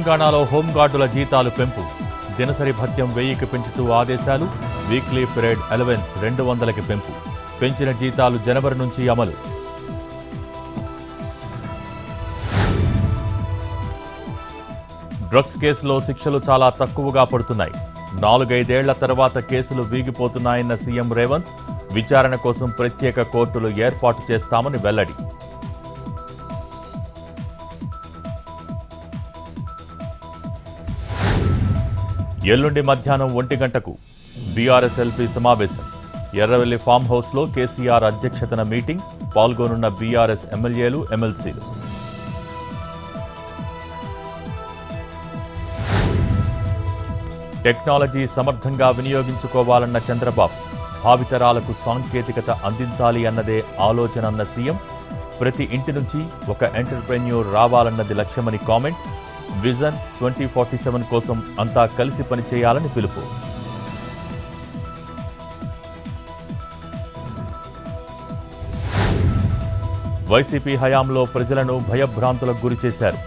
తెలంగాణలో హోంగార్డుల జీతాలు పెంపు దినసరి భత్యం 1000కి పెంచుతూ ఆదేశాలు. వీక్లీ పరేడ్ అలవెన్స్ 200కి పెంపు. పెంచిన జీతాలు జనవరి నుంచి అమలు. డ్రగ్స్ కేసులో శిక్షలు చాలా తక్కువగా పడుతున్నాయి. 4-5 ఏళ్ల తర్వాత కేసులు వీగిపోతున్నాయన్న సీఎం రేవంత్. విచారణ కోసం ప్రత్యేక కోర్టులు ఏర్పాటు చేస్తామని వెల్లడి. ఎల్లుండి మధ్యాహ్నం 1 గంటకు బీఆర్ఎస్ ఎల్పీ సమావేశం. ఎర్రవెల్లి ఫామ్ హౌస్లో కేసీఆర్ అధ్యక్షతన మీటింగ్. పాల్గొనున్న బీఆర్ఎస్ ఎమ్మెల్యేలు, ఎమ్మెల్సీలు. టెక్నాలజీ సమర్థంగా వినియోగించుకోవాలన్న చంద్రబాబు. భావితరాలకు సాంకేతికత అందించాలి అన్నదే ఆలోచన అన్న సీఎం. ప్రతి ఇంటి నుంచి ఒక ఎంటర్‌ప్రెన్యూర్ రావాలన్నది లక్ష్యమని కామెంట్. విజన్ 2047 కోసం అంతా కలిసి పనిచేయాలని పిలుపు. వైసీపీ హయాంలో ప్రజలను భయభ్రాంతులకు గురిచేశారు.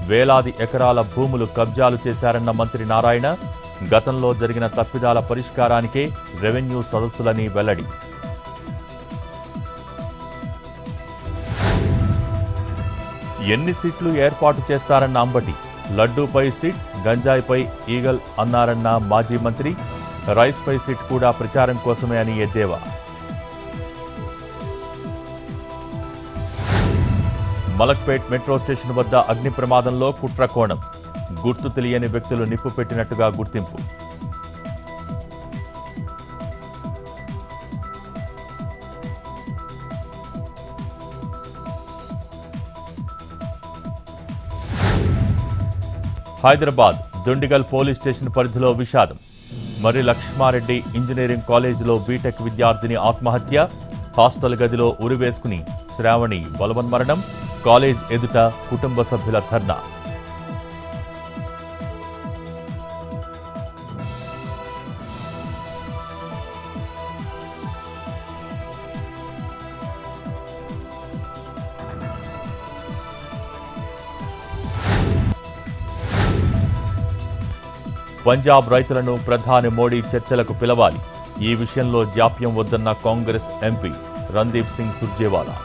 వేలాది ఎకరాల భూములు కబ్జాలు చేశారన్న మంత్రి నారాయణ. గతంలో జరిగిన తప్పిదాల పరిష్కారానికే రెవెన్యూ సదస్సులని వెల్లడి. ఎన్ని సీట్లు ఏర్పాటు చేస్తారన్న అంబటి. లడ్డూపై సీట్, గంజాయిపై ఈగల్ అన్నారన్న మాజీ మంత్రి. రైస్పై సీట్ కూడా ప్రచారం కోసమే అని ఎద్దేవా. మలక్పేట్ మెట్రో స్టేషన్ వద్ద అగ్ని ప్రమాదంలో కుట్ర కోణం. గుర్తు తెలియని వ్యక్తులు నిప్పు పెట్టినట్టుగా గుర్తింపు. హైదరాబాద్ దుండిగల్ పోలీస్ స్టేషన్ పరిధిలో విషాదం. మర్రి లక్ష్మారెడ్డి ఇంజనీరింగ్ కాలేజీలో బీటెక్ విద్యార్థిని ఆత్మహత్య. హాస్టల్ గదిలో ఉరివేసుకుని శ్రావణి బలవన్మరణం. కాలేజ్ ఎదుట కుటుంబ సభ్యుల ధర్నా. పంజాబ్ రైతులను ప్రధాని మోడీ చర్చలకు పిలవాలి. ఈ విషయంలో జాప్యం వద్దన్న కాంగ్రెస్ ఎంపీ రణదీప్ సింగ్ సుర్జేవాలా.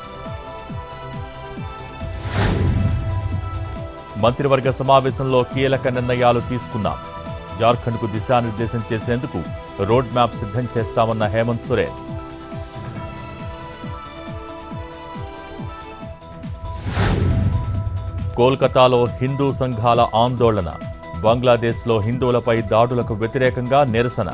మంత్రివర్గ సమావేశంలో కీలక నిర్ణయాలు తీసుకున్నాం. జార్ఖండ్కు దిశానిర్దేశం చేసేందుకు రోడ్ మ్యాప్ సిద్ధం చేస్తామన్న హేమంత్ సోరెన్. కోల్కతాలో హిందూ సంఘాల ఆందోళన. బంగ్లాదేశ్లో హిందువులపై దాడులకు వ్యతిరేకంగా నిరసన.